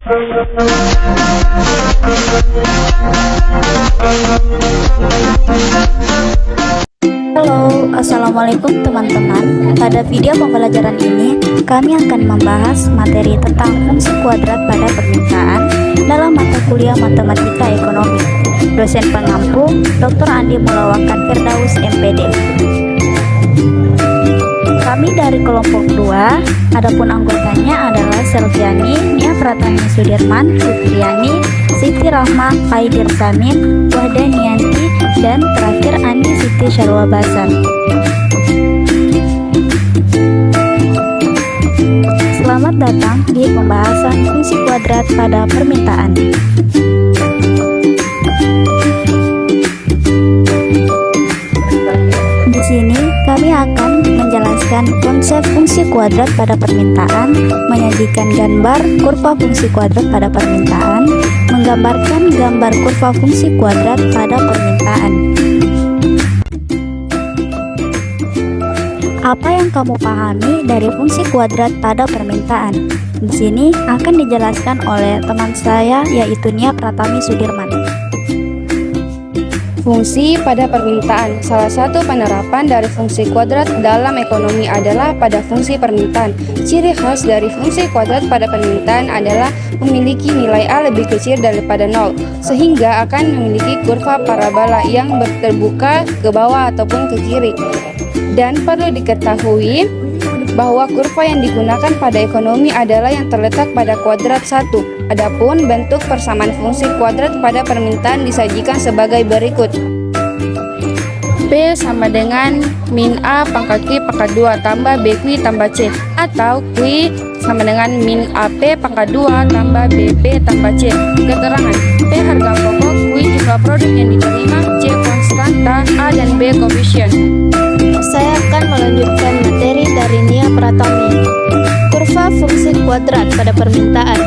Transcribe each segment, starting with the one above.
Halo, assalamualaikum teman-teman. Pada video pembelajaran ini, kami akan membahas materi tentang fungsi kuadrat pada permintaan dalam mata kuliah Matematika Ekonomi. Dosen pengampu, Dr. Andi Mulawakan Firdaus, MPD. Kami dari kelompok 2, adapun anggotanya adalah Selviani, Nia Pratami Sudirman, Fitriani, Siti Rahma, Faidir Samin, Wahdanianti, dan terakhir Andi Siti Syarwa Basan. Selamat datang di pembahasan fungsi kuadrat pada permintaan. Di sini kami akan menjelaskan konsep fungsi kuadrat pada permintaan, menyajikan gambar kurva fungsi kuadrat pada permintaan, menggambarkan gambar kurva fungsi kuadrat pada permintaan. Apa yang kamu pahami dari fungsi kuadrat pada permintaan? Di sini akan dijelaskan oleh teman saya, yaitu Nia Pratami Sudirman. Fungsi pada permintaan. Salah satu penerapan dari fungsi kuadrat dalam ekonomi adalah pada fungsi permintaan. Ciri khas dari fungsi kuadrat pada permintaan adalah memiliki nilai A lebih kecil daripada 0, sehingga akan memiliki kurva parabola yang terbuka ke bawah ataupun ke kiri. Dan perlu diketahui bahwa kurva yang digunakan pada ekonomi adalah yang terletak pada kuadrat 1. Adapun bentuk persamaan fungsi kuadrat pada permintaan disajikan sebagai berikut. P sama dengan min A pangkat Q pangkat 2 tambah BQ tambah C, atau Q sama dengan min AP pangkat 2 tambah BP tambah C. Keterangan: P harga pokok, Q jumlah produk yang diterima, C konstanta, A dan B koefisien. Saya akan melanjutkan materi dari Nia Pratami. Kurva fungsi kuadrat pada permintaan.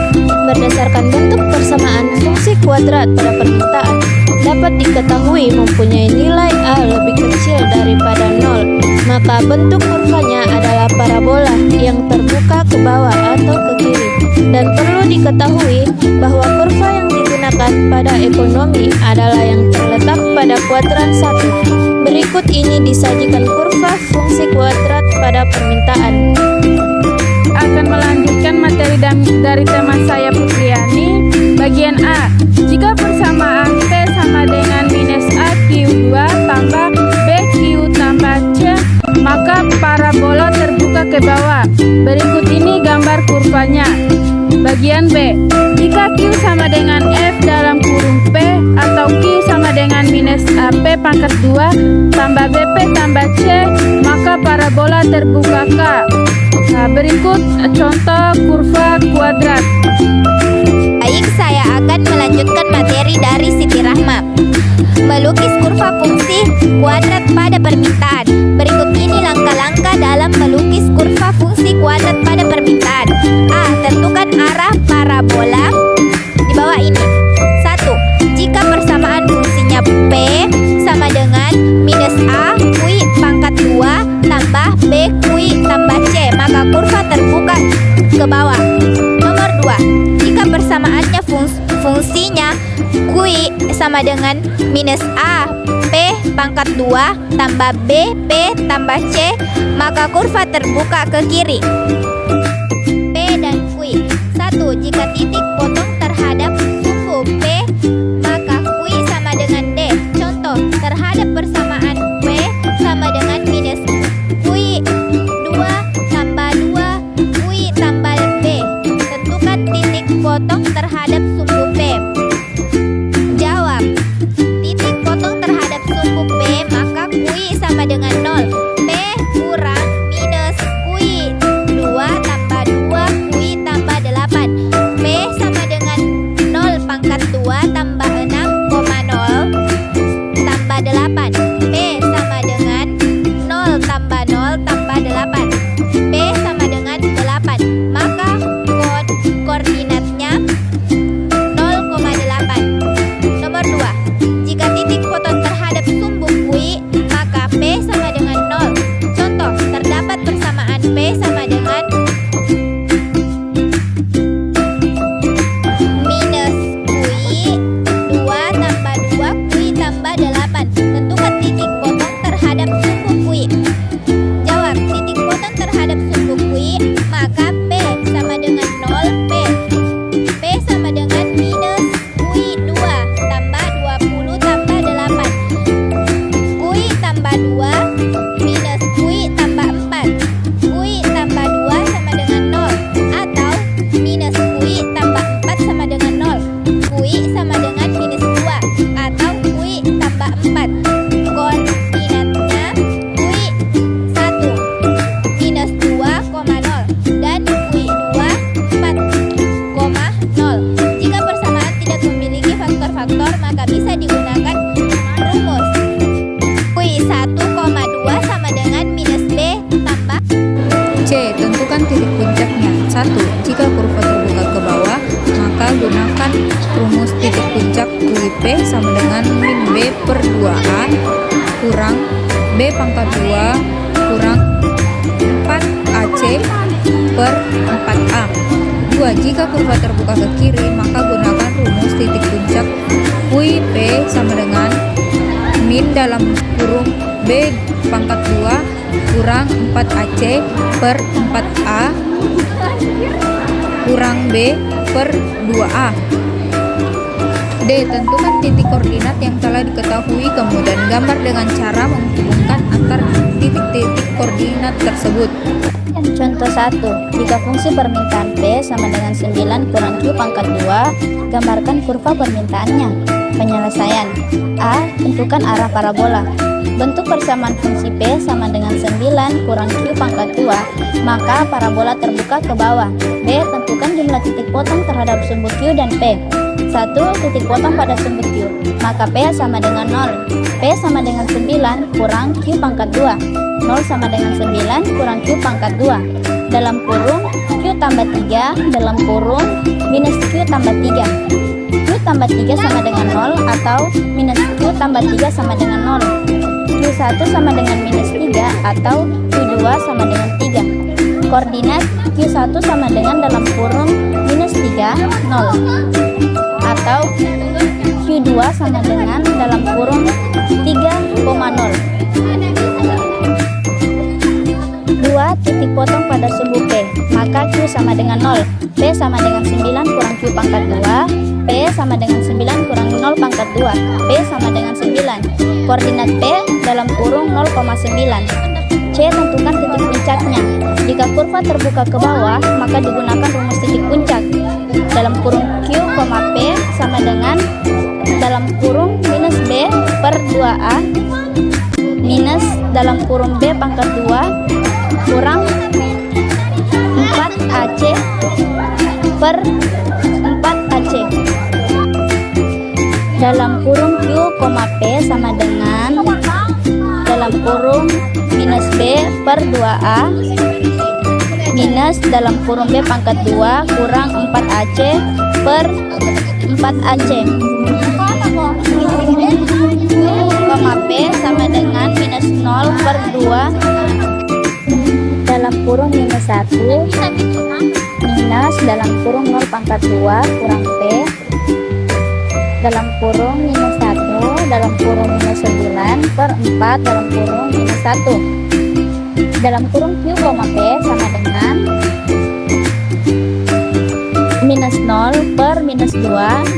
Berdasarkan bentuk persamaan fungsi kuadrat pada permintaan, dapat diketahui mempunyai nilai A lebih kecil daripada 0, maka bentuk kurvanya adalah parabola yang terbuka ke bawah atau ke kiri. Dan perlu diketahui bahwa kurva yang digunakan pada ekonomi adalah yang terletak pada kuadran 1. Berikut ini disajikan kurva fungsi kuadrat pada permintaan. Akan melanjutkan materi dari teman saya Fitriani. Bagian A, jika persamaan P sama dengan minus AQ2 tambah BQ tambah C, maka parabola terbuka ke bawah. Berikut ini gambar kurvanya. Bagian B, jika Q sama dengan F dalam kurung P atau Q sama dengan minus AP pangkat 2 tambah BP tambah C, maka parabola terbuka K. Nah, berikut contoh kurva kuadrat. Baik, saya akan melanjutkan materi dari Siti Rahma. Melukis kurva fungsi kuadrat pada permintaan. Berikut ini langkah-langkah dalam melukis kurva fungsi kuadrat pada permintaan. A. Tentukan arah parabola di bawah ini. 1. Jika persamaan fungsinya P sama dengan minus A Q pangkat 2 tambah B Q tambah C, maka kurva terbuka ke bawah. Nomor 2. Jika persamaannya fungsinya Q sama dengan minus A P pangkat 2 tambah B P tambah C, maka kurva terbuka ke kiri. P dan Q. 1. Jika titik potong terhadap sumbu P, maka Q sama dengan D. Contoh, terhadap persamaan P sama dengan minus Q 2 tambah 2 Q tambah B. Tentukan titik potong terhadap sumbu P. Jawab. Titik potong terhadap sumbu P, maka Q sama dengan 0. P kurang minus Q 2 tambah 2 Q tambah 8. P sama dengan 0 pangkat 2 tambah 6,0 tambah 8. P sama dengan 0 tambah 0 tambah 8. P sama dengan 8. Maka koordinatnya maka bisa digunakan rumus Q1,2 sama dengan minus B tambah C. Tentukan titik puncaknya. 1. Jika kurva terbuka ke bawah, maka gunakan rumus titik puncak QP sama dengan min B per 2A kurang B pangkat 2 kurang 4AC per 4A. 2. Jika kurva terbuka ke kiri, maka gunakan rumus titik puncak QP sama dengan min dalam kurung B pangkat 2 kurang 4AC per 4A kurang B per 2A. D. Tentukan titik koordinat yang telah diketahui, kemudian gambar dengan cara menghubungkan antar titik-titik koordinat tersebut. Contoh 1. Jika fungsi permintaan P sama dengan 9 kurang Q pangkat 2, gambarkan kurva permintaannya. Penyelesaian. A. Tentukan arah parabola. Bentuk persamaan fungsi P sama dengan 9 kurang Q pangkat 2, maka parabola terbuka ke bawah. B. Tentukan jumlah titik potong terhadap sumbu Q dan P. 1. Titik potong pada sumbu Q, maka P sama dengan 0. P sama dengan 9 kurang Q pangkat 2. 0 sama dengan 9 kurang Q pangkat 2. Dalam kurung Q tambah 3 dalam kurung minus Q tambah 3. Q tambah 3 sama dengan 0 atau minus Q tambah 3 sama dengan 0. Q1 sama dengan minus 3 atau Q2 sama dengan 3. Koordinat Q1 sama dengan dalam kurung minus 3, 0 atau Q2 sama dengan dalam kurung 3,0. 2. Titik potong pada sumbu P, maka Q sama dengan 0. P sama dengan 9 kurang Q pangkat 2. P sama dengan 9 kurang 0 pangkat 2. P sama dengan 9. Koordinat P dalam kurung 0,9. C. Tentukan titik puncaknya. Jika kurva terbuka ke bawah, maka digunakan rumus titik puncak. Dalam kurung Q, P sama dengan dalam kurung minus B per 2A minus dalam kurung B pangkat 2 kurang 4AC per 4AC. Dalam kurung Q, P sama dengan dalam kurung minus B per 2A minus dalam kurung B pangkat 2 kurang 4AC per 4AC. P sama dengan minus 0 per 2 dalam kurung minus 1 minus dalam kurung 0 pangkat 2 kurang P dalam kurung minus 1 dalam kurung minus 9 per 4 dalam kurung minus 1. Dalam kurung Q, P sama dengan minus 0 per minus 2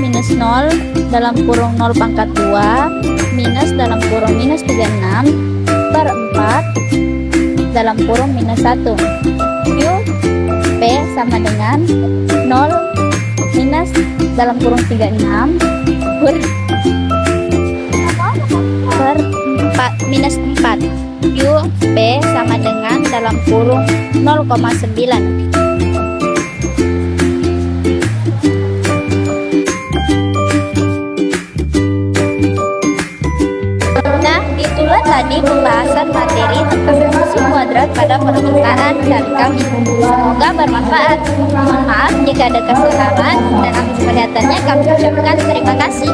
minus 0 dalam kurung 0 pangkat 2 minus dalam kurung minus 36 per 4 dalam kurung minus 1. Q, P sama dengan 0 minus dalam kurung 36 per 4 minus 4. Q, P sama dengan dalam kurung 0,9. Itulah tadi pembahasan materi tentang fungsi kuadrat pada permintaan dari kami. Semoga bermanfaat. Mohon maaf jika ada kesalahan dan atas perhatiannya kami ucapkan terima kasih.